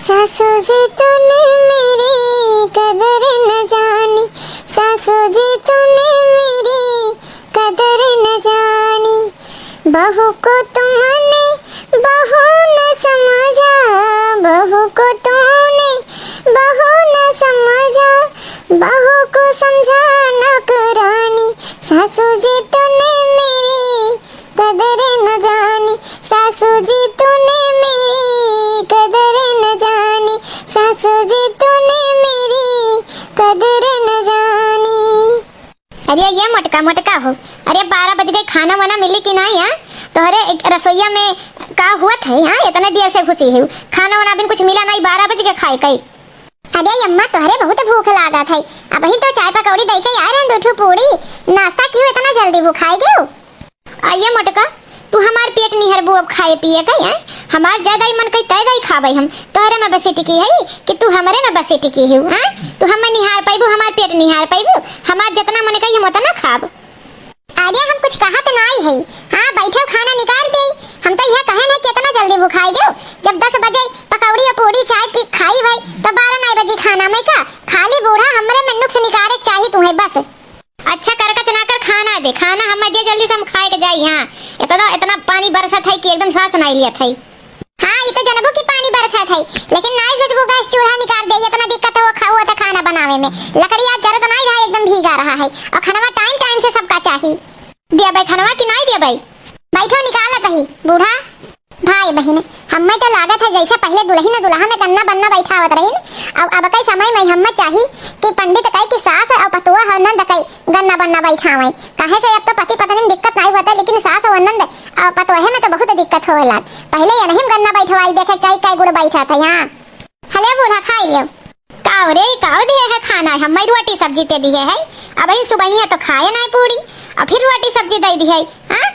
सासू जी तूने मेरी कदर न जानी, सासू जी तूने मेरी कदर न जानी। बहू को तुमने बहू न समझा, बहू को तूने बहू न समझा, बहू को समझा नौकरानी। सासू जी तूने मेरी कदर न जानी, सासू जी तूने मेरी कदर न जानी, सासू जी तूने मेरी कदर न जानी। अरे ये मोटका मोटका हो, अरे 12 बज गए, खाना वाना मिली कि नहीं? यहाँ तो अरे रसोईया में का हुआ था? यहाँ इतने देर से घुसी है, खाना वाना भी कुछ मिला नहीं, 12 बज गए खाए कई। अरे अम्मा तोहरे बहुत भूख लागा था, अब ही तो चाय पकौड़ी दे के आ रहे हैं, 2 पूड़ी नाश्ता क्यों इतना जल्दी भूखाई गयो? आइए मोटका तू हमार पेट नहीं हरबू अब खाए पिए कहीं है, हमार ज्यादा ही मन कहीं तय दई खाबे हम तोहरे में बसे टिकी है कि तू हमरे में बसे टिकी है? हां तू हमें निहार पाइबू, हमार पेट निहार पाइबू, हमार जितना मन कहीं हम उतना खाब। अरे हम कुछ कहा तो नहीं है, हां बैठो खाना निकाल दे, हम तो यह कहे नहीं कि इतना जल्दी भूखाई गयो। जब 10 बजे पकौड़ी और पूड़ी चाय पी खाई भाई तो 12 नहीं बजे खाना में का खाली बूढ़ा हमरे में नुक्स निकाले चाहिए तुम्हें बस। अच्छा कर चना कर खाना दे, खाना हमें दे जल्दी से हम खाए के जाई। हां इतना इतना पानी बरसत है कि एकदम सांस नहीं लिया था। हां ये तो जनबो की पानी बरसत है, लेकिन नहीं सोचबो गैस चूल्हा निकाल दे, इतना दिक्कत हो खाओ तो खाना बनावे में, लकड़ी आज जरूरत नहीं रहा, एकदम भीगा रहा है और खाना टाइम टाइम से सबका चाहिए। दिया भाई खाना कि नहीं दिया भाई? बैठो निकालत ही बूढ़ा भाई बहन, हमें तो लागत है जैसे पहले दुल्हन दुल्हा में गन्ना बनना बैठावत रही, अब कई समय में हमें चाहिए कि पंडित कई की सास और पतुआ और नंद कई गन्ना बनना बैठावे। कहे से अब तो पति पत्नी में दिक्कत नहीं होता, लेकिन सास और नंद और पतोहे में तो बहुत दिक्कत होवे लाग। पहले ये नहीं गन्ना बैठवाई देखे चाहिए कई गुड़ बैठा था यहाँ। हले बूढ़ा खाई लियो काव रे काव दिए है खाना, हमें रोटी सब्जी ते दिए है, अब ही सुबह है तो खाए नहीं पूरी और फिर रोटी सब्जी दे दी है। हां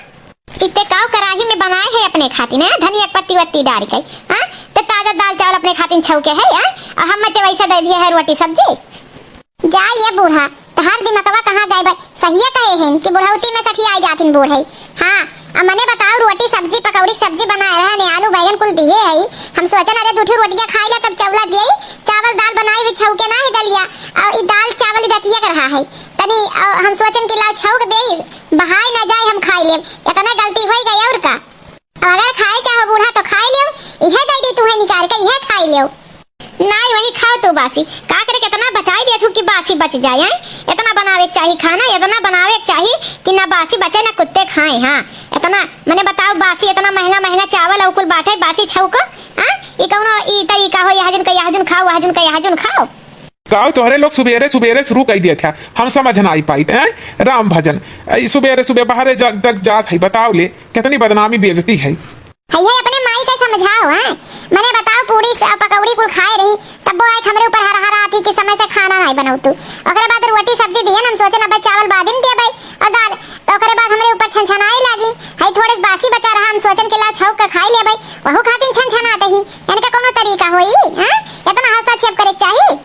इतने काव कढ़ाई में बनाए है अपने खातिर है, धनिया पत्ती वत्ती डाल के, हां तो ताजा दाल चावल अपने खातिर छौके है और हम ते वैसा दे दिए है रोटी सब्जी। जा ये बूढ़ा तो हर दिमागवा कहां गए भाई? सही कहे हैं कि बुढ़ौती में सखी आ जातिन बूढ़े। हां अब मने बताओ रोटी सब्जी पकौड़ी सब्जी बनाए रहा ने, आलू बैंगन कुल दिए है, हम सोचन अरे 2 रोटियां खाई ले तब चवला दिए, चावल दाल बनाई हुई छौके ना ही दलिया और ई दाल चावल दतिया कर रहा है तनी, हम सोचन कि ला छौक दे बहाई ना जाए हम खाई ले, इतना गलती हो गई और का? अगर खाए चाहो बूढ़ा तो खाई लियो, इहे दे दी तुम्हें निकाल के इहे खाई लियो। नहीं वही खाओ तो बासी का करे, कितना बचाई दे तू कि बासी बच जाए है? इतना बनावे के चाहिए खाना, इतना बनावे के चाहिए कि ना बासी बचे ना कुत्ते खाएं। हां इतना मने बताओ बासी इतना महंगा महंगा चावल और कुल बाटे बासी छौक, हां ई कौनो ई तरीका हो? यहाजन का यहाजन खाओ, वहाजन का यहाजन खाओ। गाँव तोहरे लोग सुबेरे सुबेरे शुरू कर दिए थे, हम समझ ना आई पाई थे राम भजन सुबेरे सुबह बाहर तक जात है, बताओ ले कितनी बदनामी बेइज्जती है। है अपने माई का समझाओ है, मैंने बताओ पूरी पकौड़ी कुल खाए रही तब वो आज हमरे ऊपर हरा हरा आती कि समय से खाना नहीं बनाऊ तू, ओकरे बाद रोटी सब्जी दिए हम सोचे ना भाई चावल बादिन दे भाई और दाल, तो ओकरे बाद हमरे ऊपर छनछनाए लागी है, थोड़े बासी बचा रहा, हम सोचन के ला छौक के खाई ले भाई, वहु खातिर छनछनाते ही इनका कोनो तरीका होई? हां इतना हस्तक्षेप करे चाहिए?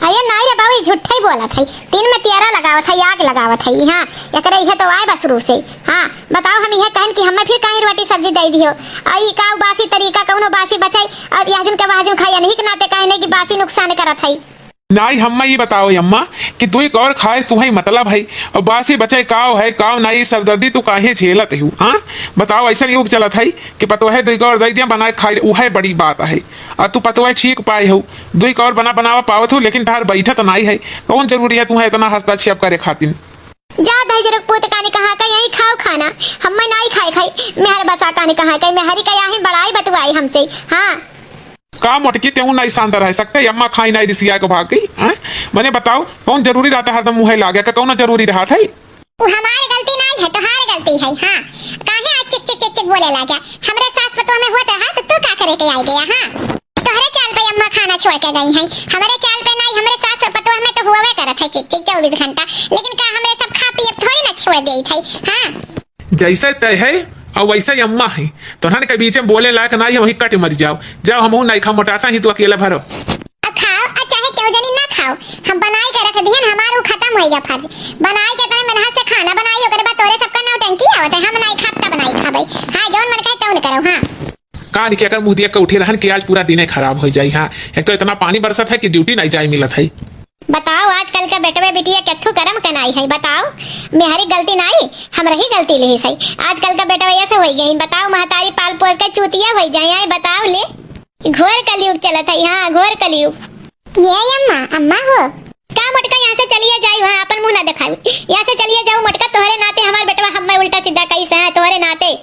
अरे नहीं रे बाबू झूठा ही बोला था, तीन में तियारा लगावत है, आग लगावत है। हां एकरे इहे तो आए बस शुरू से। हां बताओ हम इहे कहन कि हमें फिर काई रोटी सब्जी दे दियो, आई का बासी तरीका कौनो बासी बचाई और याजन के वाजन खाया नहीं कि नाते कहने कि बासी नुकसान करत है। नहीं हम ये बताओ अम्मा कि तू एक और खाए तुम्हें मतलब है और बासी बचे काव है काव नहीं सरदर्दी तू काहे झेलत हूँ? हाँ बताओ ऐसा युग चलत है कि पतोहे दो और दैदिया बनाए खाए वह बड़ी बात है, और तू पतोहे ठीक पाए हो दो और बनावा पावत हो, लेकिन तार बैठत नहीं है, कौन जरूरी है तुम्हें इतना हस्तक्षेप करे खातिर? जा दही जरक पोत काने कहा का यही खाओ खाना, हम नहीं खाए खाई मेहर बसा काने कहा का मेहरी का यही बड़ाई बतवाई हमसे। हां का मोटकी त्यों नहीं शांत रह सकते? अम्मा खाई नहीं रिसिया को भाग गई। मैंने बताओ कौन जरूरी रहता है हरदम मुँह लागे का कौन जरूरी रहा था? हमारी गलती नहीं है, तुम्हारी गलती है। हां काहे आज चिक चिक चिक चिक बोले लागा? हमरे सास पतो में होता है तो तू का करे के आई गया? हां तोहरे चाल पे अम्मा खाना छोड़ के गई है, हमारे चाल पे नहीं, हमरे सास पतो में तो हुआ करत है चिक चिक 24 घंटा, लेकिन का हमरे सब खा पी थोड़ी ना छोड़ देई थई। हां जैसे तय है और वैसे ही अम्मा है, तो के बीच में बोले लायक नहीं वही कट मर जाओ, जाओ हम नहीं खा मोटासा ही तू अकेला भरो खाओ, चाहे क्यों जनी ना खाओ, हम बनाई के रख दिए, हमारा खत्म होएगा फर्ज, बनाई के तने मेहनत से खाना बनाई ओकरे बाद तोरे सबका नौटंकी आवत है, हम नहीं खाता बनाई खाबे। हां जोन मन कहे तौन करो। हां का नहीं अगर मुँह दिया के उठे रहन कि आज पूरा दिन खराब हो जाई। हाँ एक तो इतना पानी बरसत है कि ड्यूटी नहीं जाए मिलत है। बताओ आजकल का बेटवे बिटिया कथू करम कनाई है। बताओ मेहरी गलती नहीं हमरा ही गलती ले सही। आजकल का बेटवा ऐसे हो गई। बताओ महतारी पाल पोस के चूतिया हो जाए। बताओ ले घोर कलयुग चलत है। हाँ घोर कलयुग। ये अम्मा अम्मा हो का मटका यहाँ से चलिए जाओ। हाँ अपन मुंह ना दिखाओ। यहाँ से चलिए जाओ मटका तोहरे नाते हमार बेटवा हमें उल्टा सीधा कैसे है तोहरे नाते।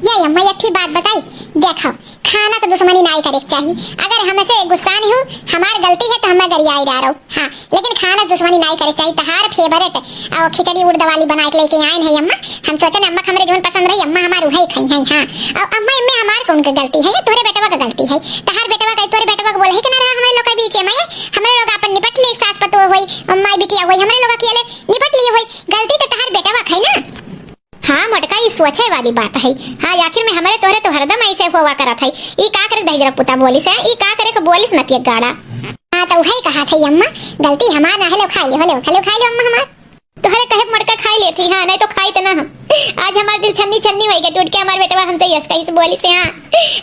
ये अम्मा एक ही बात बताई देखो खाना तो दुश्मनी नहीं करे चाहिए। अगर हमसे गुस्सा नहीं हो हमार गलती है तो हमें गरियाई डालो। हाँ लेकिन खाना दुश्मनी नहीं करे चाहिए। तहार फेवरेट और खिचड़ी उड़द वाली बना के लेके आए हैं अम्मा। हम सोचन अम्मा हमरे जोन पसंद रही अम्मा हमार उहे खाई है। हाँ और अम्मा इनमें हमार कौन का गलती है? तोरे बेटवा का गलती है। तहार बेटवा का तोरे बेटवा को बोले है कि ना हमारे लोग के बीच में हमरे लोग अपन निपट लिए सास पतो होई अम्मा बिटिया होई हमरे लोग अकेले निपट लिए होई। गलती तो तहार बेटवा खाई ना। हाँ मटका ये सोचे वाली बात है। हाँ आखिर में हमारे तोहरे तो हरदम ऐसे हुआ करत है। ई का करे दहजरा पुता बोलिस है। ई का करे को बोलिस नतिया गाड़ा। हाँ तो वही कहा था अम्मा गलती हमार ना है। लो खाई लो खाई लो अम्मा हमार तोहरे कहे मटका खाई लेती। हाँ नहीं तो खाई तो ना हम। आज हमार दिल छन्नी छन्नी हो गया टूट के हमार बेटवा हमसे यस कहीं से बोलिस है। हाँ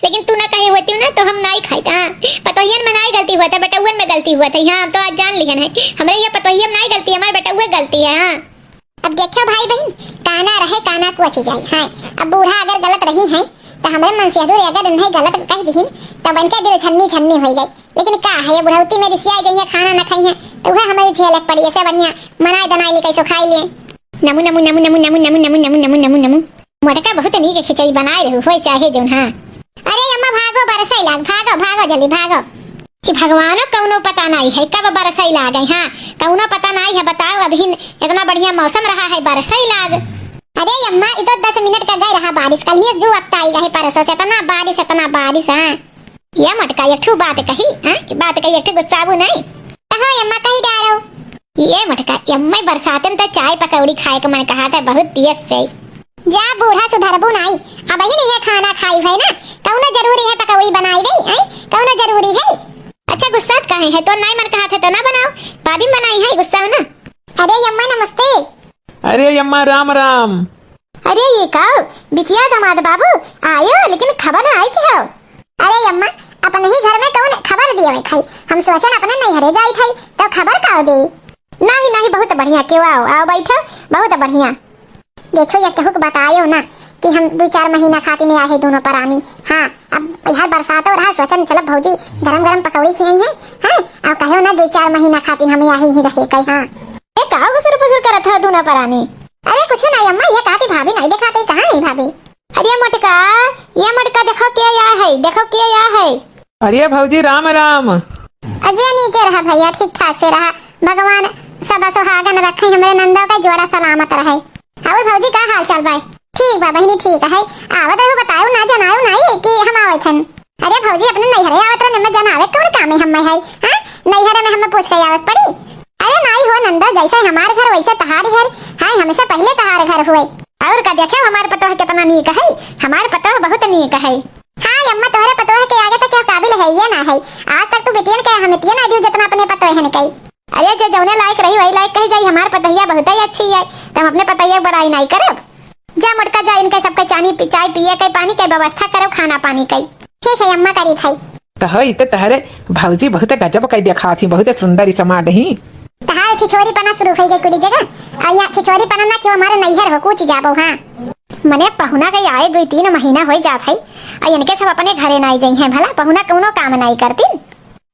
लेकिन तू ना कहे होती ना तो हम नहीं खाई। हाँ पतोहियन में नहीं गलती हुआ था बेटउन में गलती हुआ था। हाँ तो आज जान लिहन है हमरे ये पतोहियन नहीं गलती हमारे बेटउए गलती है। हाँ अब देखो भाई बहन काना रहे काना को अच्छी जाए। हाँ अब बूढ़ा अगर गलत रही है तो हमारे मन से अगर नहीं गलत कह दीन तब इनके दिल छन्नी छन्नी हो गई। लेकिन का है ये बुढ़ौती में रिसिया जाइए खाना न खाई है तो वह हमारी झेलक पड़ी ऐसे बढ़िया मनाई दनाई ले कैसे खाई ले। नमू नमू नमू नमू नमू नमू नमू नमू नमू नमू नमू मटका बहुत नीक खिचड़ी बनाए रहो हो चाहे जो। हाँ अरे अम्मा भागो बरसई लाग भागो भागो जल्दी भागो। कि भगवानो कौनो पता नहीं है कब बरसई लाग। हाँ कौनो पता नहीं है। बताओ अभी इतना बढ़िया मौसम रहा है बरसई लाग। अरे अम्मा इधर 10 मिनट का गए रहा बारिश कल ही जो अब आई रहे परसों से इतना बारिश। हाँ ये मटका एक ठू बात कही। हाँ बात कही एक ठू गुस्साबू नहीं कहो अम्मा कही डालो। ये मटका अम्मा बरसाते में तो चाय पकौड़ी खाए को मैं कहा था बहुत तेज से। जा बूढ़ा सुधरबू नहीं अब ही नहीं है खाना खाई है ना कौनो जरूरी है पकौड़ी बनाई गई कौनो जरूरी है। अच्छा गुस्सा काहे है तो नहीं मन कहा था तो ना बनाओ बाद में बनाई है गुस्सा ना। अरे अम्मा नमस्ते। अरे अम्मा राम राम। अरे ये कहो बिटिया दामाद बाबू आयो लेकिन खबर ना आई क्या? अरे अम्मा अपन ही घर में कौन खबर दिए खाई हम सोचन अपने नहीं हरे जाई थई तो खबर का दे। नहीं बहुत बढ़िया क्यों आओ बैठो बहुत बढ़िया। देखो ये कहूँ बतायो ना कि हम 2-4 महीना खाती नहीं आए दोनों परानी। हाँ अब यहाँ बरसात हो रहा सोचन चलो भौजी गरम पकौड़ी खिलाई है। हाँ और कहो ना 2-4 महीना खाती हम यहाँ ही रहे कहीं। हाँ ये कहो गुसर पुसर करत है दोनों परानी। अरे कुछ नहीं अम्मा ये कहती भाभी नहीं दिखाती कहाँ है भाभी। अरे ये मटका देखो क्या या है। अरे भौजी राम राम। अजय नहीं के रहा भैया ठीक ठाक से रहा भगवान सदा सुहागन रखे हमारे नंदा का जोड़ा सलामत रहे। और भौजी का हाल चाल भाई? ठीक बा बहनी ठीक है। आवत है बताओ ना जनाओ नहीं कि हम आवत हन। अरे भौजी अपने नैहरे आवत रहे में जनावे कौन काम है हम है। हां नैहरे में हमें पूछ के आवत पड़ी। अरे नहीं हो नंदा जैसे हमारे घर वैसे तहारी घर। हां हमेशा पहले तहारे घर हुए और का देखो हमारे पतो है कितना नीक है। हमारे पतो बहुत नीक है। हां अम्मा तोहरे पतो है के आगे तो क्या काबिल है ये ना है। आज तक तू बेटियन के हम इतना ना दियो जितना अपने पतो है न कई। अरे जो जौने लायक रही वही लायक कही जाई हमार पतैया बहुत ही अच्छी है तो हम अपने पतैया बड़ाई नहीं करब। जा मटका जा इनके सबके चाय पिए के पानी के व्यवस्था करो खाना पानी के। ठीक है अम्मा करी थई तो हई तो तहरे भौजी बहुत गजब कई देखा थी बहुत सुंदर समा रही। तहार छिछोरी पना शुरू हो गई कुड़ी जगह और या छिछोरी पना ना क्यों हमारे नैहर हो कुछ जाबो। हाँ मने पहुना गई आए 2-3 महीना हो जात है और इनके सब अपने घरे नहीं जाई हैं भला पहुना कौनो काम नहीं करती।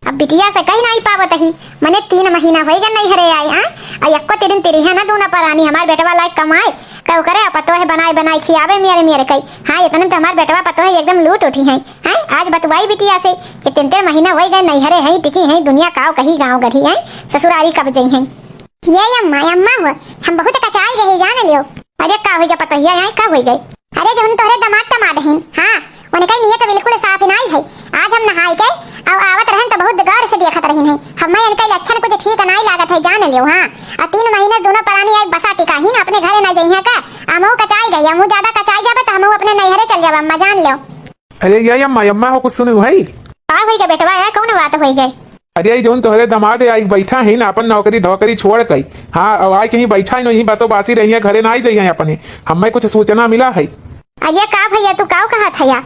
अब बिटिया से कहीं नहीं पावत ही मने 3 महीना हो गए नहीं हरे आए। हाँ और यक्को तेरी तेरी है ना दोनों परानी हमारे बेटवा लायक कमाए कहो करे पतो है बनाए खियावे मेरे कई। हाँ इतने तो हमारे बेटवा पतो है एकदम लूट उठी है। हाँ आज बतवाई बिटिया से कि 3 महीना हो गए नहीं हरे है टिकी है दुनिया काव कहीं गाँव गढ़ी है ससुरारी कब जाई है। ये अम्मा हो हम बहुत कचाई गए जान लियो। अरे का हो गया पतो है का हो गए। अरे जो तोहरे दमाग टमाट हैं। हाँ उन्हें कहीं नियत बिल्कुल साफ नहीं है। आज हम नहाई के और आवत रहन तो बहुत गौर से देखत रही हैं हमें इनका लक्षण कुछ ठीक नहीं लागत है जान लियो। हाँ और 3 महीने दोनों परानी एक बसा टिका ही ना अपने घरे न जाई है का हमहु कचाई गई हमहु ज्यादा कचाई जाबे तो हमहु अपने नैहरे चल जाब अम्मा जान लियो। अरे ये अम्मा हो कुछ सुनो भाई का होई के बेटवा है कौन बात होई गई। अरे जोन तोहरे दामाद आई बैठा है ना अपन नौकरी धौकरी छोड़ गई। हाँ अब आई कहीं बैठा ही नहीं बसो बासी रही है घरे ना आई जाइए अपने हमें कुछ सूचना मिला है। अरे का भैया तू काव कहा था या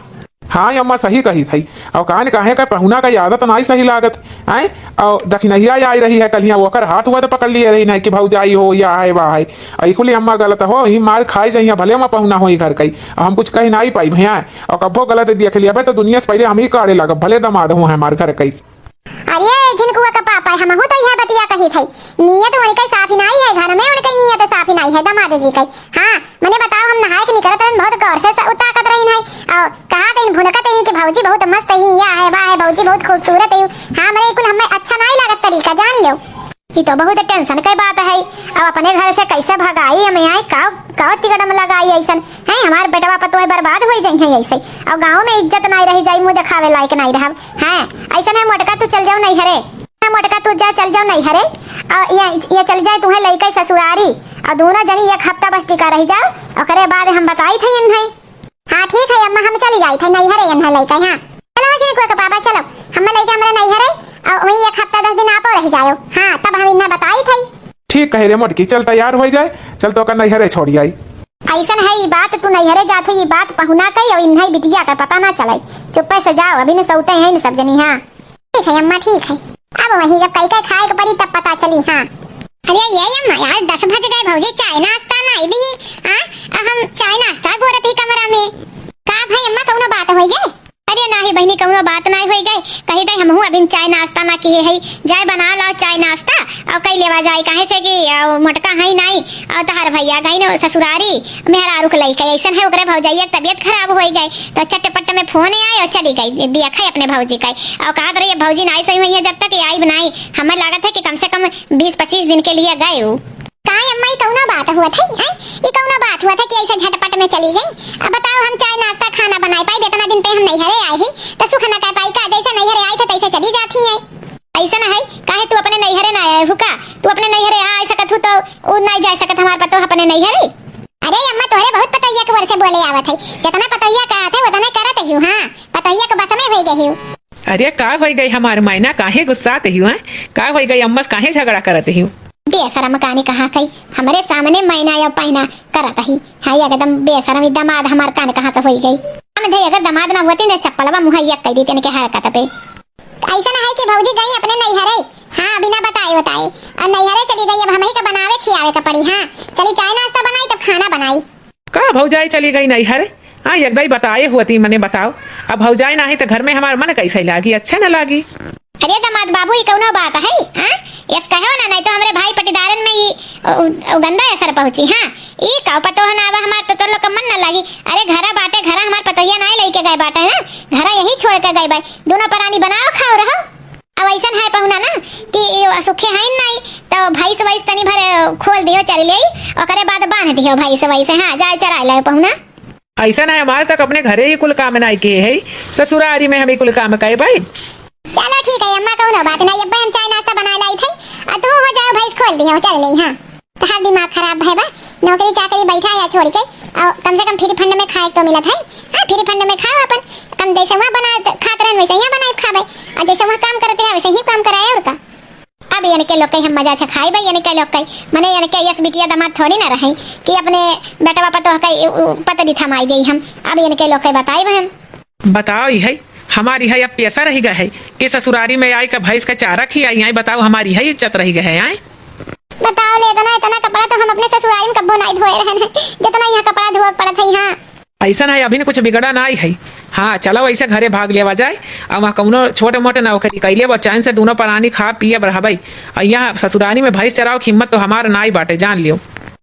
हाँ अम्मा सही कही थी। और कहानी काहे का पहुना का आदत नहीं सही लागत आए। और दखिनहिया आई रही है कलिया ओकर हाथ हुआ तो पकड़ लिए रही नहीं कि भौजाई हो या है वाह है। और इकुली अम्मा गलत हो ही मार खाई जाइए भले अम्मा पहुना हो घर कई हम कुछ कही नहीं पाई भैया। और कब्बो गलत देख लिया तो दुनिया से पहले हम ही काढ़े लगा भले दमाद हूँ हमारे घर कई। अरे झिनकुआ का पापा हम हो तो यह बतिया कही थी नियत उनके साफ ही नहीं है घर में उनके नियत साफ ही नहीं है दामाद जी की। हाँ मैंने बताओ हम नहाए के निकलत रहन बहुत गौर से उताकत रही है और कहा कहीं भुनकत है कि भौजी बहुत मस्त है या है वाह है भौजी बहुत खूबसूरत है। हाँ मेरे कुल हमें अच्छा नहीं लागत तरीका जान लो ये तो बहुत टेंशन की बात है। अब अपने घर से कैसे भगाई हमें आई का तिकड़म लगाई ऐसा है हमारे बेटवा पतो है बर्बाद हो जाए ऐसे। और गाँव में इज्जत नहीं रही जाई मुँह दिखावे लायक नहीं रहा है ऐसा है मोटका तू चल जाओ नहीं हरे मोटका तू जा चल जाओ नहीं हरे और ये चल जाए तुम्हें लइका ससुरारी और दोनों जनी एक हफ्ता बस टिका रह जाओ और बाद हम बताई थे इन्हें। हाँ ठीक है अम्मा हम चली जाए थे नहीं हरे इन्हें लइका। हाँ चलो जी को पापा चलो हम लइका हमारे नहीं हरे और वही एक हफ्ता 10 दिन आप रह जाओ। हाँ तब हम इन्हें बताई थे। ठीक कहे रे मोटकी चल तैयार हो जाए चल तो नहीं हरे छोड़ी आई। ऐसा है ये बात तू नहीं हरे जात हो ये बात पहुना कही और इन्हें बिटिया का पता ना चले चुप्पे से जाओ अभी न सौते हैं न सब जनी। हाँ ठीक है अम्मा ठीक है अब वही जब कई खाए के पड़ी तब पता चली। हाँ अरे ये अम्मा यार 10 बज गए भौजी चाय नाश्ता नहीं दी। हाँ हम चाय नाश्ता गोरत ही कमरा में का भाई अम्मा कौनो बात हो गई। अरे नहीं बहनी कौनो बात नहीं हो गई कही दे हम अभी चाय नाश्ता ना किए है जाए बना लो चाय नाश्ता और कई लेवा जाए कहे से कि मोटका है नहीं और तहार भैया गई न ससुरारी मेहरा रुक लई के ऐसा है ओकरे भौजाई तबियत खराब हो गई तो चटपट में फोन आए और चली गई देख अपने भौजी का और कहा रही भौजी नहीं सही हुई है जब तक आई बनाई हमें लागत है कि कम से कम 20-25 दिन के लिए गए अम्मा कौना बात हुआ था ये कौना बात हुआ था कि ऐसे झटपट में चली गई। अब बताओ हम चाय नाश्ता खाना बनाए पाई इतना दिन पे हम नहीं हरे आए हैं तो सुख न कह पाई का जैसे नहीं हरे आए थे तैसे चली जाती है ऐसा ना है काहे तू अपने नहीं हरे ना आए हुका तू अपने नहीं हरे आ सकत हूं तो उ नहीं जा सकत हमार पतो अपने नहीं हरे। अरे अम्मा तोरे बहुत पतैया के वर्ष बोले आवत है जितना पतैया का थे उतना करत हूं। हां पतैया के बस में हो गई हूं। अरे का हो गई हमार मैना काहे गुस्साते हूँ का हो गई अम्मा काहे झगड़ा करते हूँ बेशरम कानी कहा कही हमारे सामने मैना या पहना करत ही हां एकदम बेशरम दमाद हमार कान कहां से होई गई हम दे अगर दमाद ना होती ने चप्पलवा मुहैया कह देते ने के हरकत पे ऐसा ना है कि भौजी गई अपने नहीं हरे। हां बिना बताए और नहीं हरे चली गई अब हम ही का बनावे खियावे का पड़ी। हां चली चाय नाश्ता बनाई तब खाना बनाई का भौजाई चली गई नहीं हरे। हाँ एकदम बताए हुआ मने बताओ अब भौजाई ना है तो घर में हमार मन कैसे लागी अच्छा न लागी। अरे दमाद बाबू ये कौनो बात है। हां यस कहो ना नहीं तो हमरे भाई पटीदारन में ये गंदा असर पहुंची। हां ई का पतो है ना अब हमार तो लोग का मन न लागी। अरे घरा बाटे घरा हमार पतोया नहीं लेके गए बाटे ना घरा यही छोड़ के गए भाई दोनों प्राणी बनाओ खाओ रहो। अब ऐसा है पहुना ना कि सुखे है नहीं तो भाई से वैसे तनी भर खोल दियो चल ले ओकरे बाद बांध दियो भाई से वैसे। हां जाए चराय ले पहुना ऐसा ना हम आज तक अपने घरे ही कुल काम नहीं किए है ससुरारी में हम कुल काम करे भाई। चलो ठीक है अम्मा कौनो बात नहीं अब हम चाय नाश्ता बना लाई थे और तू हो जाओ भाई खोल दियो चल ले। हां तहार दिमाग खराब है बा नौकरी चाकरी बैठा या छोड़ के और कम से कम फ्री फंड में खाए तो मिलत है। हां फ्री फंड में खाओ अपन कम जैसे वहां बना खात रहन वैसे यहां बनाए खाबे और जैसे वहां काम करते हैं वैसे ही काम कराए और का। अब यानी के लोग हम मजा से खाई भाई यानी के लोग मने यानी के यस बिटिया दमाद थोड़ी ना रहे कि अपने बेटा पतो पता दी थमाई गई हम अब यानी के लोग बताई हम बताओ है हमारी है अब पैसा रही गए है कि ससुरारी में आई का भैंस का चारा खियाई आई बताओ हमारी है इज्जत रही गए है। बताओ ले इतना कपड़ा तो हम अपने ससुरारी में कब्बो नहीं धोए रहन है जितना यहाँ कपड़ा धोए पड़त है। हां ऐसा है अभी कुछ बिगड़ा ना है। हाँ चलो ऐसे घरे भाग लेवा जाए और वहाँ कौनो छोटे मोटे नौकरी कैले वो चैन से दोनों प्राणी खा पिए रहबई और यहाँ ससुरारी में भैंस चराओ हिम्मत तो हमारा ना ही बाटे जान लियो।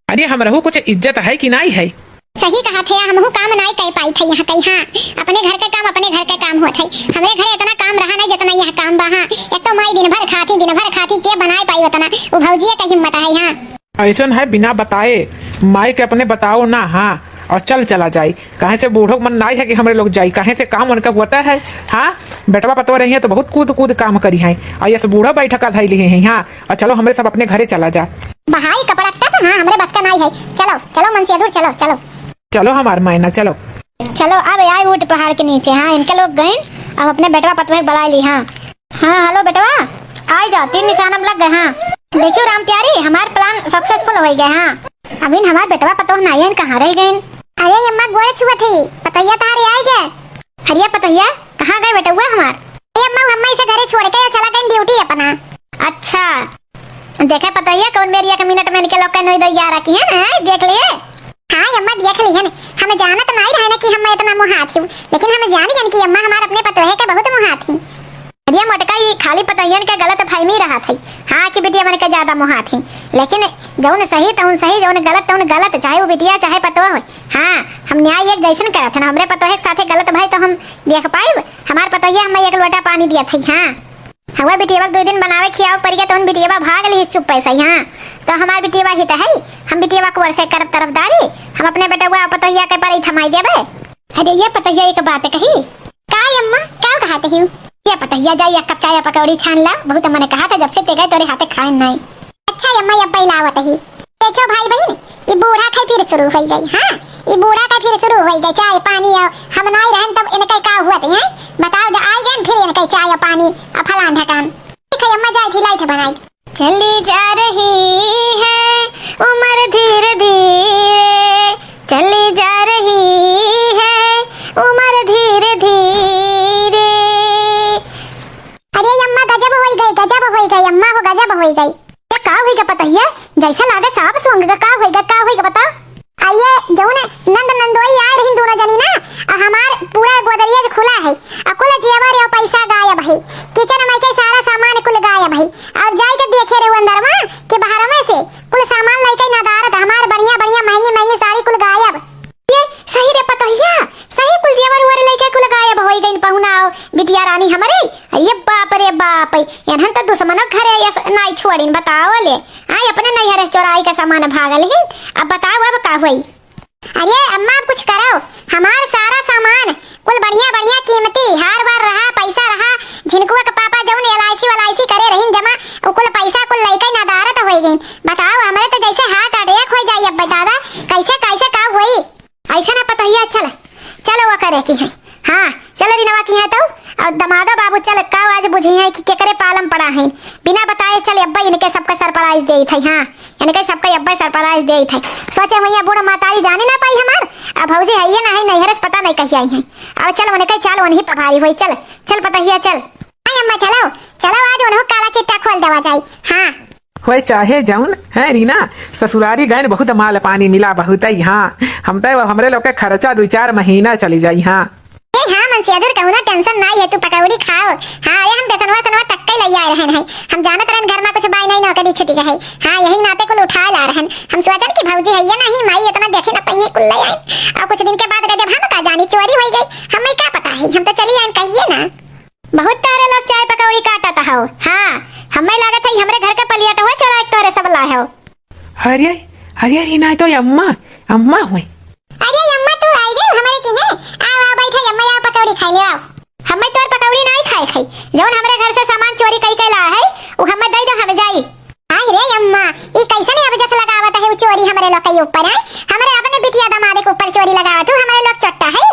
अरे हम रहू कुछ इज्जत है कि नहीं है। सही कहा थे हमहू काम नहीं कर पाई थे यहाँ कहीं। हाँ अपने घर के काम अपने घर के काम होत है हमारे घर इतना काम रहा नहीं जितना यहाँ काम बा। हाँ एक तो माई दिन भर खाती के बनाए पाई उतना वो भौजिया का हिम्मत है। हाँ ऐसा है बिना बताए माई के अपने बताओ ना। हाँ और चला जाए कहीं से बूढ़ों मन नहीं है कि हमारे लोग जाए कहीं से काम उनका होता है। हाँ बेटवा पतवा रही है तो बहुत कूद काम करी है और ये बूढ़ा बैठा का धाई लिए हैं। हाँ और चलो हमारे सब अपने घरे चला जा बहाई कपड़ा तब। हाँ हमारे बस का नहीं है चलो मन से चलो चलो चलो हमार मैना चलो अब आए ऊट पहाड़ के नीचे। हाँ इनके लोग गए अब अपने बेटवा पतवा बुला ली। हाँ हेलो बेटवा आ जाओ 3 निशान अब लग गए। हाँ देखियो राम प्यारी हमार प्लान सक्सेसफुल हो गए। हाँ अभी हमार बेटवा पतो नायन कहाँ रह गए। अरे अम्मा गोड़ छुआ थी पतैया तारे आए गए अरे पतोहिया कहाँ गए बेटा हुआ हमार? अम्मा इसे घरे छोड़ के चला गई ड्यूटी अपना। अच्छा देखा पतोहिया कौन मेरी 1 मिनट में निकल के नहीं दो 11 की है ना, देख लिए? हाँ अम्मा देख ली है ना, हमें जाना तो नहीं रहने कि हम इतना मुहात हूँ, लेकिन हमें जान गए कि अम्मा हमारे अपने पतोहे के बहुत मुहात थी। अरे मटका ये खाली पतोहियन के गलत फहमी रहा था। हाँ कि बिटिया मन के ज्यादा मुहात थी, लेकिन जौन सही तौन सही, जौन गलत, चाहे वो बिटिया चाहे पतोह हो। हाँ हम न्याय एक जैसन करत ना, हमरे पतोहे के साथे गलत भाई तो हम देख पाए। हमार पतोहिया हमें 1 लोटा पानी दिया था। हाँ हवा बिटिया 2 दिन बनावे खियाव पड़ गया तो हम बिटिया भाग ली चुप पैसा। हाँ तो हमार बिटिया ही तो है, हम बिटिया को वर्षे करब तरफदारी, हम अपने बेटा हुआ पतोहिया के पर थमाई देबे। अरे ये पतोहिया एक बात कही का अम्मा, क्या कहते हूँ? ये पतोहिया जा 1 कप चाय पकौड़ी छान ला, बहुत मैंने कहा था जब से ते गए तोरे हाथे खाए नहीं। अच्छा अम्मा अब लावत ही देखो भाई बहन, ये बूढ़ा खाई फिर शुरू हो गई। हाँ ये बूढ़ा का फिर शुरू हो गई चाय पानी, हम नहीं रहन तब इनके का हुआ था? बताओ जब आई गए फिर इनके चाय पानी फलान ढकान। ठीक है अम्मा जाए थी लाई थे बनाई। चली जा रही है उम्र धीरे धीरे, चली जा रही है उम्र धीरे धीरे। अरे अम्मा गजब हो गई अम्मा, वो गजब हो गई। का होएगा पतोहिया? जैसा लागे सांप सूंघ का होएगा बता? आइए जौने नंदोई आए रही दोनों जनी ना, हमार पूरा गोदरेज खुला है, कुल जेवर और पैसा गायब है, किचन में के सारा सामान कुल गायब है। और जाई के देखे रे अंदर में कि बाहर में से कुल सामान लेके नदारत हमार बढ़िया महंगी साड़ी कुल गायब। ये सही रे पतोहिया, सही कुल जेवर वर लेके कुल गायब हो गई पहुनाओ बिटिया रानी हमारे। अरे बाप रे बाप, एनहन तो दुश्मनों घरे नहीं छोड़ीन। बताओ ले आई अपने नैहर चोराई का सामान भागल है, अब बताओ अब का हुई? अरे अम्मा कुछ करो, हमार सारा सामान कुल बढ़िया कीमती हार वार रहा, पैसा रहा, झिनकुआ के पापा जौन LIC करे रहीन जमा, उ कुल पैसा कुल लेके नदारत हो गई। बताओ हमारे तो जैसे हार्ट अटैक हो जाई। अब बता दा कैसे का हुई? ऐसा ना पतोहिया चलो वो करे की है। हाँ चलो रिनवा की है तो और दमादा बाबू चल का आज बुझी है कि केकरे पालम पड़ा है, बिना बताए चल अब्बा इनके सबका सरप्राइज दे थे। हाँ इनके सबका अब्बा सरप्राइज दे थे। सोचे भैया बूढ़ा मातारी जाने ना पाई हमार, अब भौजी है ये ना है नैहरस पता नहीं कहीं आई है। अब चल उनके चल उन्हीं प्रभारी हुई। चल पतोहिया चल। आई अम्मा चलो आज उन्हों काला चिट्टा खोल देवा जाए। हाँ होए चाहे जाऊन है रीना, ससुरारी गए बहुत माल पानी मिला बहुत ही। हाँ हम तो हमरे लोग के खर्चा 2-4 महीना चली जाई। हाँ हाँ मनसेधर कहूँ ना टेंशन नहीं है, तू पकौड़ी खाओ। हाँ ये हम बेसनवा तक के ले आ रहे हैं, हम जानत रहन घर में कुछ बाई नहीं नौकरी छुट्टी का है। हाँ यही नाते कुल उठा ला रहे हैं, हम सोचन कि भौजी है ये नहीं माई इतना देखे ना पहिए कुल ले आए। और कुछ दिन के बाद जब हम का जानी चोरी हो गई, हमें क्या पता है, हम तो चली आए कहिए ना। बहुत तारे लोग चाय पकौड़ी काटता हो। हाँ हमें लागत है हमरे घर के पलियट हुआ चोरा तोरे सब लाए हो। अरे रीना तो अम्मा हुई। अरे अम्मा तू आई गई हमारे की है, आओ बैठे अम्मा आओ पकौड़ी खा ले आओ। हमें तोर पकौड़ी नहीं खाई जौन हमरे घर से सामान चोरी कई ला है वो हमें दे दो, हम जाई। आई रे अम्मा ये कैसे नहीं अब जैसे लगावत है वो चोरी हमरे लोग के ऊपर है, हमरे अपने बिटिया दामाद के ऊपर चोरी लगावत हो, हमारे लोग चट्टा है।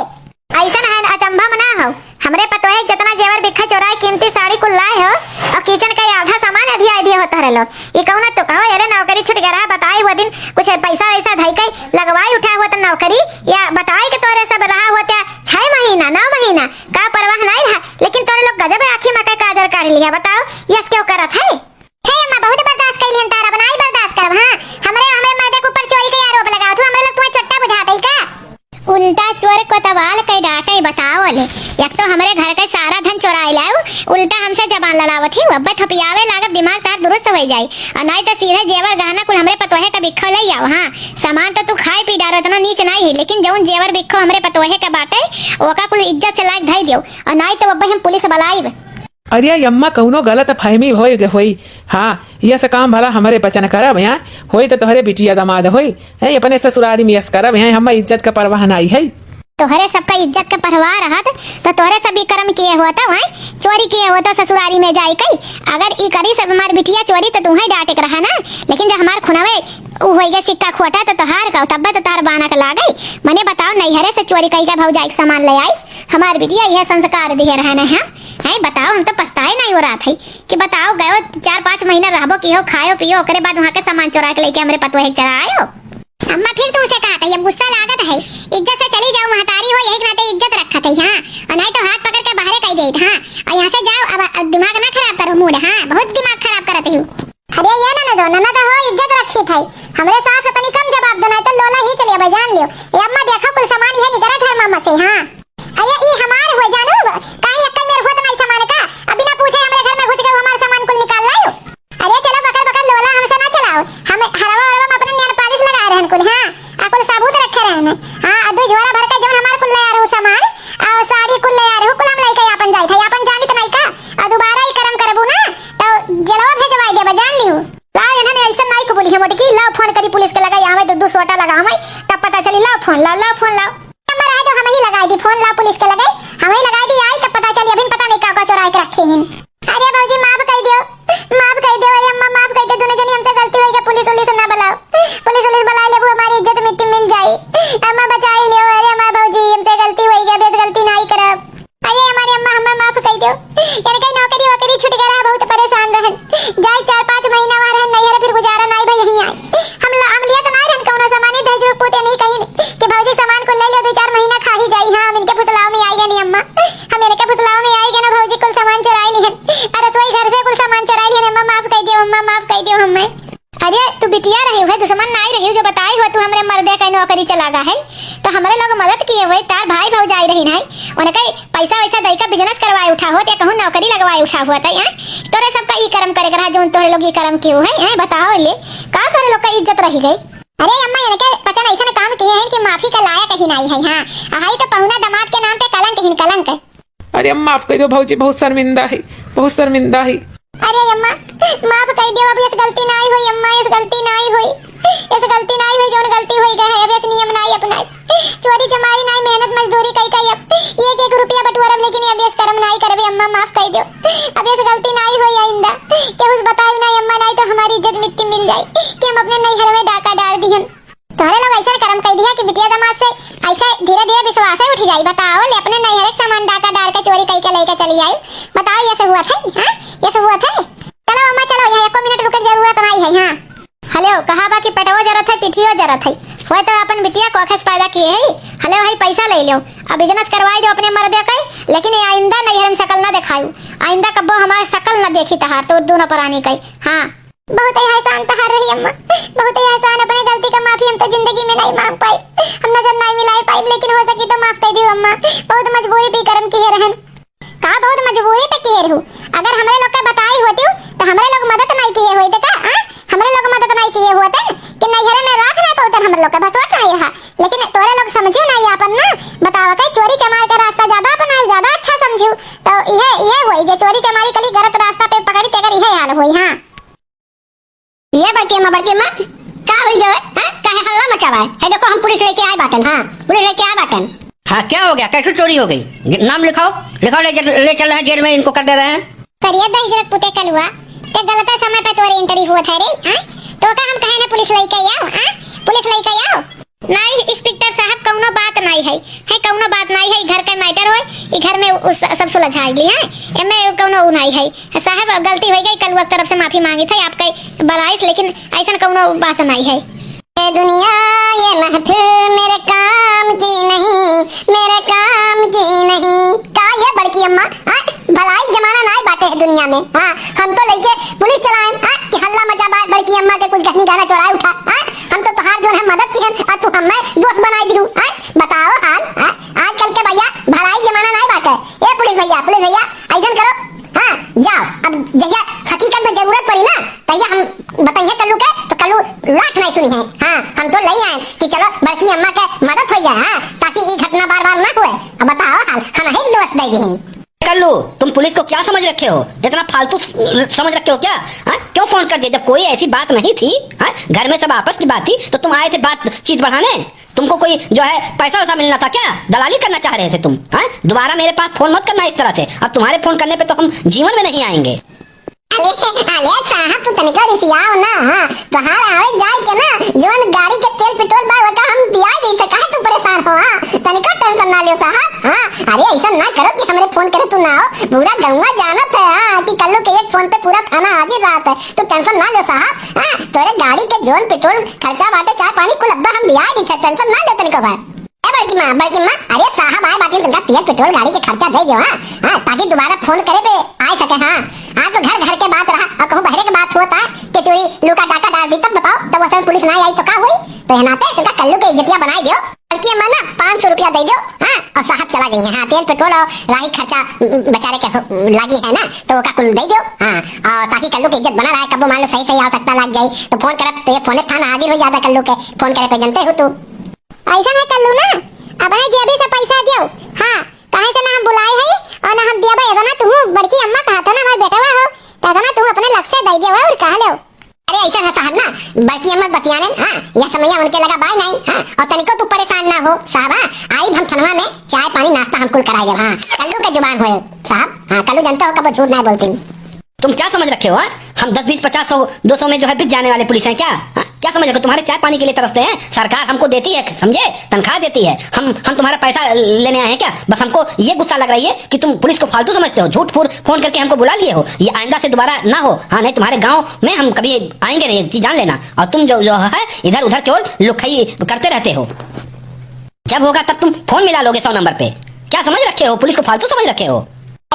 ऐसा ना है अचंभा मना हो, हमरे पतोहे जितना जेवर बिखा चोराई कीमती साड़ी कुल लाए हो और किचन का आधा सामान आधी होता है लोग। ये कहूँ ना तो कहो अरे नौकरी छूट गया बताई वो दिन कुछ पैसा ऐसा धई के लगवाई उठा हुआ तो नौकरी, या बताई के तोरे सब रहा होता 6 महीना 9 महीना का परवाह नहीं रहा, लेकिन तोरे लोग गजब आखी मकई काजर काट लिया। बताओ यस क्यों करत है? हे अम्मा बहुत बर्दाश्त कर लियन तारा बनाई बर्दाश्त कर। हां हमरे मर्दे के ऊपर चोरी का आरोप लगाओ तू, हमरे लोग तुम्हें चट्टा बुझाते का उल्टा चोर को तवाल कई डांटे। बताओ ले एक तो हमरे घर का सारा धन चुराई लाओ, उल्टा हमसे जबान लड़ावत ही, अब थपियावे लागत दिमाग तार दुरुस्त हो जाए, और नहीं तो सीधे जेवर गहना कुल हमरे पतोहे का बिखो ले आओ। हाँ सामान तो तू खाए पी डारो इतना नीच नहीं है, लेकिन जौन जेवर बिखो हमरे पतोहे का बाटे ओका कुल इज्जत से लायक धई दियो, और नहीं तो अब हम पुलिस बुलाईब। अरे अम्मा कौनो गलत फहमी होई। हाँ यह से काम भला हमारे बचन करब यहाँ होई तो तोहरे बिटिया दामाद होई है, अपने ससुरारी में यस करब यहाँ, हम इज्जत का परवाह नहीं है। तोहरे सबका इज्जत का परवाह रहत तो तोहरे सब कर्म किए हुआ था वहाँ चोरी किए हुआ था ससुरारी में जाई कई, अगर ई करी सब हमार बिटिया चोरी तो तुम्हें डांटे रहा ना, लेकिन जब हमार खुनावे हो गए सिक्का खोटा तो तोहार का तब तो तार बाना का ला गई। मने बताओ नैहरे से चोरी कई का भौजाई के सामान ले आई, हमार बिटिया यह संस्कार दिए रहना है। है बताओ हम तो पछताए नहीं हो रहा था कि बताओ गयो 4-5 महीना रहबो की हो खायो पियो ओकरे बाद वहाँ के सामान चोरा के लेके हमरे पतोहे चढ़ायो। अम्मा फिर तुमसे कहा था ये गुस्सा लागत है, इज्जत से चली जाओ महतारी हो यही नाते इज्जत रख रखा था। हाँ, और नहीं तो हाथ पकड़ के बाहर कह दे। हाँ, और यहाँ से जाओ, अब दिमाग ना खराब करो, मूड। हाँ, बहुत दिमाग खराब करते हो। अरे ये ननद हो, इज्जत रखी थी। हमरे सास अपनी कम जवाब दो, नहीं तो लोला ही चलिए भाई, जान लियो। ये अम्मा देखो कुल सामान ये निकरा घर मामा से। हाँ, अरे ये हमार हो जानू, कहीं अक्कल मेरे होत नहीं सामान का, अभी ना पूछे हमरे घर में घुस के हमारा सामान कुल निकाल लायो। अरे चलो बकर बकर लोला हमसे ना चलाओ, हम हरवा हरवा में अपने नेल पालिश लगाए रहन कुल। हाँ, कुल साबुत रखे रहन। हाँ, दो झोरा भर के जवन हमार कुल ले आ रहो सामान, और साड़ी कुल ले आ रहो, कुल हम लेके अपन जाई था। अपन जानी त नहीं का, और दोबारा ही करम करबू ना तो जलवा भेजवाई देबा, जान लियो। लाओ इन्होंने ऐसा नहीं को बोली है मोटकी, लाओ फोन करी पुलिस के लगाई, हमें दो सोटा लगा हमें, तब पता चली। लाओ फोन, लाओ फोन लाओ। नंबर आए तो हमें ही लगाई दी फोन, लाओ पुलिस के लगाई, हमें ही लगाई दी। आई तब पता चली, अभी पता नहीं का चोरा के रखे हैं। अरे बाबूजी माफ कर दियो, माफ कर दियो। अरे अम्मा माफ कर दे, दोनों जनी हमसे गलती हुई। पुलिस पुलिस ना बुलाओ, पुलिस बुला ले, वो हमारी इज्जत मिट्टी मिल जाए। अम्मा बचा ही लियो। अरे अम्मा बाबूजी हमसे गलती हुई, अब गलती नहीं करब। अरे हमारी अम्मा हमें माफ कर दो। यानी कहीं नौकरी वोकरी छूट गया, बहुत परेशान रहन, जाए 4-5 महीना वहां रहन, नहीं है फिर गुजारा नहीं भाई, यहीं आए हम लिया तो नहीं रहन कौनो सामान, दहेज पोते नहीं कहीं कि भौजी सामान को ले लो, 2-4 महीना खा ही जाई। हाँ, हम इनके फुसलाव में आएगा नहीं अम्मा, हम इनके फुसलाव में आएगा ना, भौजी कुल सामान चुराई लिहन, और रसोई घर से कुल सामान चुराई लिहन। अम्मा माफ कर दियो, अम्मा माफ कर दियो हमें। अरे तू बिटिया रही है, दुश्मन नहीं रही, जो बताई हो तू हमरे मर्दे का नौकरी चलागा है, तो हमारे लोग मदद किए हुए, तार भाई भौजाई रही नहीं, उनके पैसा वैसा दई का बिजनेस करवाए उठा हो, ते कहूं नौकरी लगवाए उठा हुआ था। तोरे सबका ई कर्म करे रहा, जो तोरे लोग ई कर्म क्यों है, बताओ ले का तोरे लोग का इज्जत रही गई। अरे अम्मा इनके पता नहीं ऐसा काम किए हैं कि माफी का लायक ही नहीं है। हाँ, हाई तो पहुना दामाद के नाम पे कलंक ही कलंक है। अरे अम्मा आप कह दो भौजी, बहुत शर्मिंदा है, बहुत शर्मिंदा है। अरे अम्मा माफ कर दियो, अब इस गलती नहीं हुई अम्मा, इस गलती नहीं हुई, इस गलती नहीं हुई, जो गलती हुई गए है, अब इस नियम नहीं अपनाए, चोरी चमारी नहीं, मेहनत मजदूरी कई कई, अब 1-1 रुपया बटुरब, लेकिन अब इस कर्म नहीं करबे। अम्मा माफ कर दियो, अब इस गलती नहीं हुई आइंदा, कि उस बताई नहीं अम्मा, नहीं तो हमारी इज्जत मिट्टी मिल जाए, कि हम अपने नैहर में डाका डाल दिहन। तोरे लोग ऐसा कर्म कर दिया कि बिटिया दामाद से ऐसे धीरे धीरे विश्वास उठ जाई। बताओ ले अपने नैहर के सामान डाका डाल के चोरी कई के लेके चली आई, बताओ ये सब हुआ था? हाँ, ये सब हुआ था? चलो अम्मा चलो, यहाँ 1 मिनट रुके, जरूरत नहीं है। हाँ हेलो, कहा बा कि पेटवो जरत है, पिठियो जरत है, वो तो अपन बिटिया को अखस पैदा किए है। हेलो भाई पैसा ले लो, अब बिजनेस करवाई दो अपने मर्दे का, लेकिन आइंदा नैहर में शकल ना दिखायू, आइंदा कब्बो हमारे शकल ना देखी तहार तो दोनों परानी कई। हाँ बहुत ही एहसान तहार रही अम्मा, बहुत ही एहसान, अपने गलती का माफी हम तो जिंदगी में नहीं मांग पाए, हम नजर नहीं मिलाई पाए, लेकिन हो सकी तो माफ कर दियो अम्मा, बहुत मजबूरी पे कर्म किए रहन। का बहुत मजबूरी पे किए रहू, अगर हमरे लोग के बताई होती तो हमरे लोग मदद नहीं किए होते का? हमरे लोग मदद नहीं किए होते कि नैहरे में राख नहीं पाते, हमरे लोग का भसवट नहीं रहा, लेकिन तोरे लोग समझियो नहीं अपन ना, बताओ के चोरी चमार का रास्ता ज्यादा अपनाए, ज्यादा अच्छा समझियो, तो ये वही जो चोरी चमारी कली गलत रास्ता पे पकड़ी तेकर ये हाल होई। हाँ ये बड़की अम्मा का हुई जो है? काहे हल्ला मचावा है? देखो हम पुलिस लेके आए बाटन। हाँ पुलिस लेके आए बाटन। हाँ क्या हो गया, कैसे चोरी हो गई? नाम लिखाओ, ले चल रहे हैं जेल में, इनको कर दे रहे हैं। करिए दहशत पुते कलुआ, ते गलत समय पे तोरे इंटरव्यू हुआ था रे। तो का हम कहे ना पुलिस लेके आओ, पुलिस लेके आओ। नहीं इंस्पेक्टर साहब कौनो बात नहीं है कौनो बात नहीं है, घर के मैटर होए, ई घर में उस सब सुलझाई ली है, एमे कौनो नहीं है साहब, गलती हो गई, कलुआ की तरफ से माफी मांगी थी आपके बलाइस, लेकिन ऐसा कौनो बात नहीं है। ये दुनिया ये महफिल मेरे काम की नहीं, मेरे काम की नहीं, का ये बड़की अम्मा भलाई जमाना नहीं बाटे है दुनिया में। हाँ हम तो लेके पुलिस चलाएं कि हल्ला मचा बात बड़की अम्मा के कुछ गहनी गाना चुराए उठा, हम तो तुहार जो है मदद की और तू हमें दोस्त बनाई दिलू। बताओ हाल, आजकल के भैया भलाई जमाना नहीं बाटे। ये पुलिस भैया ऐसा करो, हाँ जाओ, अब जैया हकीकत में जरूरत पड़ी ना तैया हम बताइए कल्लू के, तो कल्लू लाख नहीं सुनी है। हाँ हम तो ले आए कि चलो बड़की अम्मा के मदद हो जाए, ताकि ये घटना बार-बार ना हुए। अब बताओ हाल, हम ही दोस्त दे दें। कल्लू तुम पुलिस को क्या समझ रखे हो, जितना फालतू समझ रखे हो क्या? क्यों फोन कर दिया जब कोई ऐसी बात नहीं थी? घर में सब आपस की बात थी, तो तुम आए थे बातचीत बढ़ाने, तुमको कोई जो है पैसा वैसा मिलना था क्या? दलाली करना चाह रहे थे तुम? दोबारा मेरे पास फोन मत करना इस तरह से, अब तुम्हारे फोन करने पे तो हम जीवन में नहीं आएंगे। अरे साहब तू तनिका रिसियाओ ना, तहार आवे जाए के ना जोन गाड़ी के तेल पेट्रोल बा वका हम दिया दे, तो काहे तू परेशान हो? तनिका टेंशन ना लियो साहब। अरे ऐसा ना करो कि हमरे फोन करे तू ना आओ, पूरा गौवा जानत है कि कल्लू के एक फोन पे पूरा थाना हाजिर रहत है, तू टेंशन ना लियो साहब। तोरे गाड़ी के जोन पेट्रोल खर्चा बाटे चाय पानी कुल अब्बा हम दिया दी, टेंशन ना लियो तनिका भाई। बड़की माँ अरे साहब आए बाकी तुमका तेल पेट्रोल गाड़ी के खर्चा दे दो हाँ ताकि दोबारा फोन करे पे आ सके हाँ तो घर घर के बात रहा और कहूँ बहरे के बात होता कि चोरी लुका डाका डाल दी तब बताओ तब वैसे पुलिस ना आई तो क्या हुई तो है नाते तुमका कल्लू के इज्जतिया बनाई दो बल्कि अम्मा ना 500 रुपया दे दो हाँ और साहब चला गई है हाँ तेल पेट्रोल और राही खर्चा बेचारे के लगी है ना तो का कुल दे दो हाँ और ताकि कल्लू की इज्जत बना रहा है कब मान लो सही आवश्यकता लग जाए तो फोन करब तो ये फोन थाना हाजिर हो जाता कल्लू के फोन करे पे जानते हो तू ऐसा है कल्लू ना अब जेबी से पैसा दियो हाँ काहे से ना हम बुलाए है और ना हम दिया भाई ना तू बड़की अम्मा कहा था ना हमारे बेटवा हो कहता ना तू अपने लक्ष्य दे दिया और कहा लो अरे ऐसा है साहब ना बड़की अम्मा बतियाने हाँ यह समैया उनके लगा बाय नहीं हाँ और तनिको तू परेशान ना हो साहब आई हम थनवा में चाय पानी नाश्ता हम कुल कराए जब हाँ कल्लू के जुबान हो साहब हाँ कल्लू जानते हो कब झूठ नहीं बोलती तुम क्या समझ रखे हो हाँ? हम 10 20 50 100 200 में जो है बिक जाने वाले पुलिस हैं क्या हाँ? क्या समझ रखे हो? तुम्हारे चाय पानी के लिए तरसते हैं सरकार हमको देती है समझे तनख्वाह देती है हम तुम्हारा पैसा लेने आए हैं क्या बस हमको ये गुस्सा लग रही है कि तुम पुलिस को फालतू समझते हो झूठ फूट फोन करके हमको बुला लिए हो ये आइंदा से दोबारा ना हो हाँ नहीं तुम्हारे गाँव में हम कभी आएंगे नहीं चीज जान लेना और तुम जो है इधर उधर केवल लुखाई करते रहते हो जब होगा तब तुम फोन मिला लोगे 100 नंबर पे क्या समझ रखे हो पुलिस को फालतू समझ रखे हो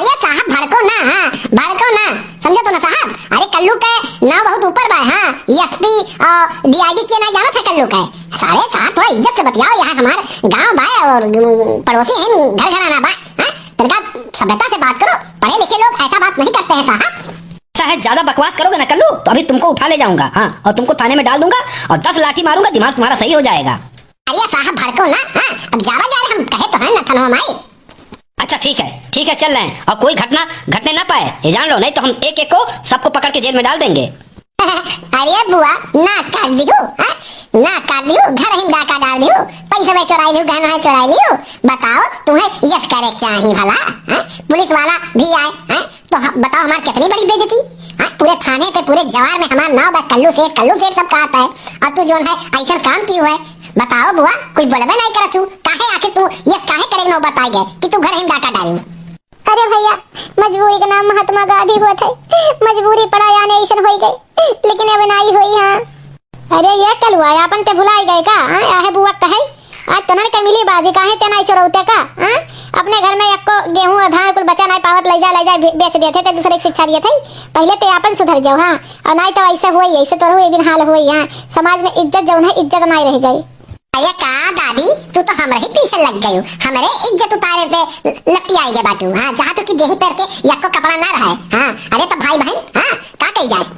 अरे साहब भड़को ना हाँ भड़को ना समझो तो ना साहब अरे कल्लू के नाम बहुत ऊपर बा हाँ एसपी और डीआईजी के ना जाना था कल्लू का सारे साहब थोड़ा इज्जत से बतियाओ यहाँ हमारे गांव बा और पड़ोसी हैं घर घर आना बा हाँ तनिका सभ्यता से बात करो पढ़े लिखे लोग ऐसा बात नहीं करते हैं साहब अच्छा है ज्यादा बकवास करोगे ना कल्लू तो अभी तुमको उठा ले जाऊंगा हाँ और तुमको थाने में डाल दूंगा और 10 लाठी मारूंगा दिमाग तुम्हारा सही हो जाएगा अरे साहब भड़को ना हाँ अब जावा जा रहे हम कहे तो है ना थनवा माई अच्छा ठीक है चल रहे हैं और कोई घटना घटने ना पाए ये जान लो नहीं तो हम एक एक को सबको पकड़ के जेल में डाल देंगे अरे बुआ ना काट दियो ना काट दियो घर ही डाका डाल दियो पैसा में चुराई दियो गहना है चुराई लियो बताओ तुम्हें यस करे चाहिए भला पुलिस वाला भी आए तो बताओ हमारी कितनी बड़ी बेइज्जती पूरे थाने पे पूरे जवार में हमारा नाम बस कल्लू से सब कहता है और तू जो है ऐसा काम क्यों है बताओ बुआ कुछ बोलबे नहीं करत हूँ काहे आके तू यस काहे करे न बताई गए कि तू घर ही डाका डाली अरे भैया मजबूरी का नाम महात्मा गांधी हुआ था मजबूरी पड़ा जाने ऐसा हो गई लेकिन अब नहीं हुई हाँ अरे ये कल हुआ अपन ते भुलाई गए का आहे बुआ कहे आज तनर के मिली बाजी काहे ते नहीं चोरौते का अपने घर में एको गेहूं और धान कुल बचा नहीं पावत ले जा बेच देते थे दूसरे की शिक्षा दिए थे पहले ते अपन सुधर जाओ हाँ और नहीं तो ऐसे हुई ऐसे तो एक दिन हाल हुई हाँ समाज में इज्जत जो है इज्जत नहीं रह जाए अरे का दादी तू तो हमारे ही पीछे लग गई हमारे इज्जत उतारे पे लपटी आई गए बाटू हाँ जहाँ तो की देही पैर के यक्को कपड़ा ना रहे हाँ अरे तो भाई बहन हाँ का कही जाए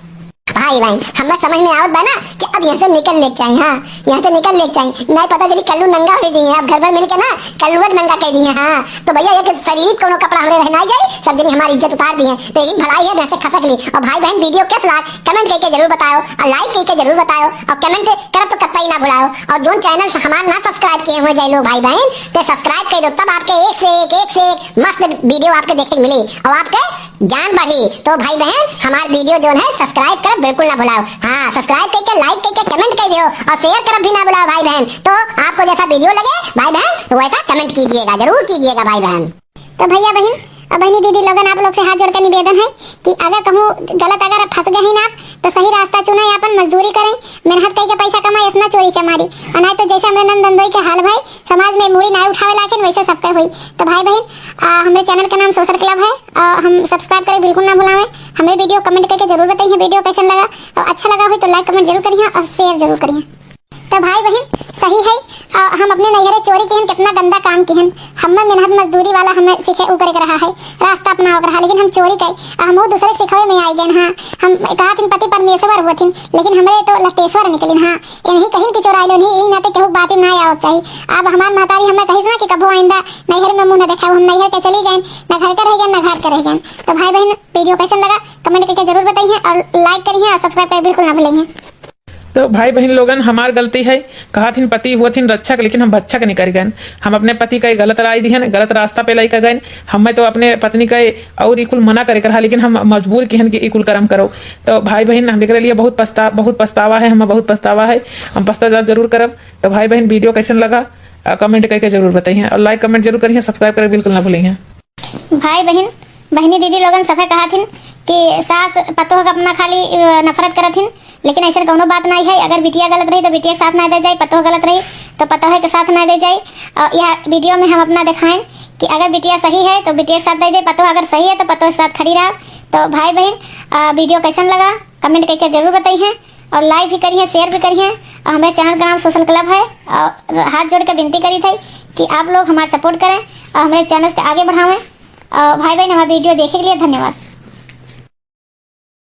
भाई बहन हमें समझ में आवत बा ना कि अब यहाँ से निकल ले चाहिए हाँ यहाँ से निकल ले चाहिए नहीं पता चली कल्लू नंगा हो जाइए अब घर भर मिलकर ना कल्लू नंगा कह दिए हाँ तो भैया एक शरीर कोनो कपड़ा हमें रहना जाए सब जनी हमारी इज्जत उतार दी है तो यही भलाई है से खसक ली और भाई बहन वीडियो कैसे लगा कमेंट करके जरूर बताओ और लाइक करके जरूर बताओ और कमेंट करो तो कतई ना भुलाओ और जो चैनल हमारा ना सब्सक्राइब किए हुए जाए लोग भाई बहन तो सब्सक्राइब कर दो तब आपके एक से एक मस्त वीडियो आपके देखने को मिली और आपके जान बढ़ी तो भाई बहन हमारे वीडियो जो है सब्सक्राइब कर बिल्कुल ना भुलाओ हाँ सब्सक्राइब करके लाइक करके कमेंट कर दियो और शेयर कर भी ना भुलाओ भाई बहन तो आपको जैसा वीडियो लगे भाई बहन तो वैसा कमेंट कीजिएगा जरूर कीजिएगा भाई बहन तो भैया बहन और बहनी दीदी लोगन आप लोग से हाथ जोड़ कर निवेदन है कि अगर कहूँ गलत अगर फंस गए ही ना तो सही रास्ता चुना या अपन मजदूरी करें मेहनत करके पैसा कमाए इतना चोरी से हमारी और नहीं तो जैसे हमारे नंदनदोई के हाल भाई समाज में मूड़ी ना उठावे लाके वैसे सबके हुई तो भाई बहन हमारे चैनल का नाम सोशल क्लब है और हम सब्सक्राइब करें बिल्कुल ना भुलाएं हमें वीडियो कमेंट करके जरूर बताइए वीडियो कैसा लगा और अच्छा लगा हो तो लाइक कमेंट जरूर करिए और शेयर जरूर करिए तो भाई बहन सही है हम अपने नैहरे चोरी की कितना गंदा काम की हमें मेहनत मजदूरी वाला हमें सीखे उ करे रहा है रास्ता अपना रहा लेकिन हम चोरी कर हम दूसरे सिखावे में आई गए हाँ हम कहा थी पति परमेश्वर हुआ थी लेकिन हमारे तो लटेश्वर निकली हाँ इन्हीं कहीं की चोराई लो नहीं ना तो केहू बात ना आओ चाहिए अब हमार महतारी हमें कही ना कि कबो आइंदा नैहर में मुंह न देखा हम नैहर के चली गए ना घर का रह गए ना घाट का रह गए तो भाई बहन वीडियो कैसा लगा कमेंट करके जरूर बताइए और लाइक करिए और सब्सक्राइब कर बिल्कुल ना भूलिए तो भाई बहन लोगन हमार गलती है कहा थी पति हुआ थी रक्षक लेकिन हम भक्षक नहीं कर गए हम अपने पति का गलत राय दी है गलत रास्ता पे लाई कर गए हमें तो अपने पत्नी का और इकुल मना करे कर लेकिन हम मजबूर की कि इकुल कर्म करो तो भाई बहन हम एक लिए बहुत पछतावा है हमें बहुत पछतावा है हम पछतावा जरूर करब तो भाई बहन वीडियो कैसे लगा कमेंट करके जरूर बताइए और लाइक कमेंट जरूर करिए सब्सक्राइब कर बिल्कुल ना भूलिए भाई बहन बहनी दीदी लोगन सफे कहा थी कि सास पतोह का अपना खाली नफरत करत थी लेकिन ऐसा कोनो बात नहीं है। अगर बिटिया गलत रही तो बिटिया के साथ ना दे जाए, पतो गलत रही तो पतो के साथ ना दे जाए। यह वीडियो में हम अपना दिखाएं कि अगर बिटिया सही है तो बिटिया के साथ दे जाए, पतो अगर सही है तो पतो के साथ खड़ी रहा। तो भाई बहन वीडियो कैसन लगा कमेंट करके जरूर बताइए, और लाइक भी करिए, शेयर भी करिए। और हमारे चैनल का नाम सोशल क्लब है, और हाथ जोड़ के विनती करी थी कि आप लोग हमारा सपोर्ट करें और हमारे चैनल से आगे बढ़ाएं। भाई बहन हमारा वीडियो देखने के लिए धन्यवाद।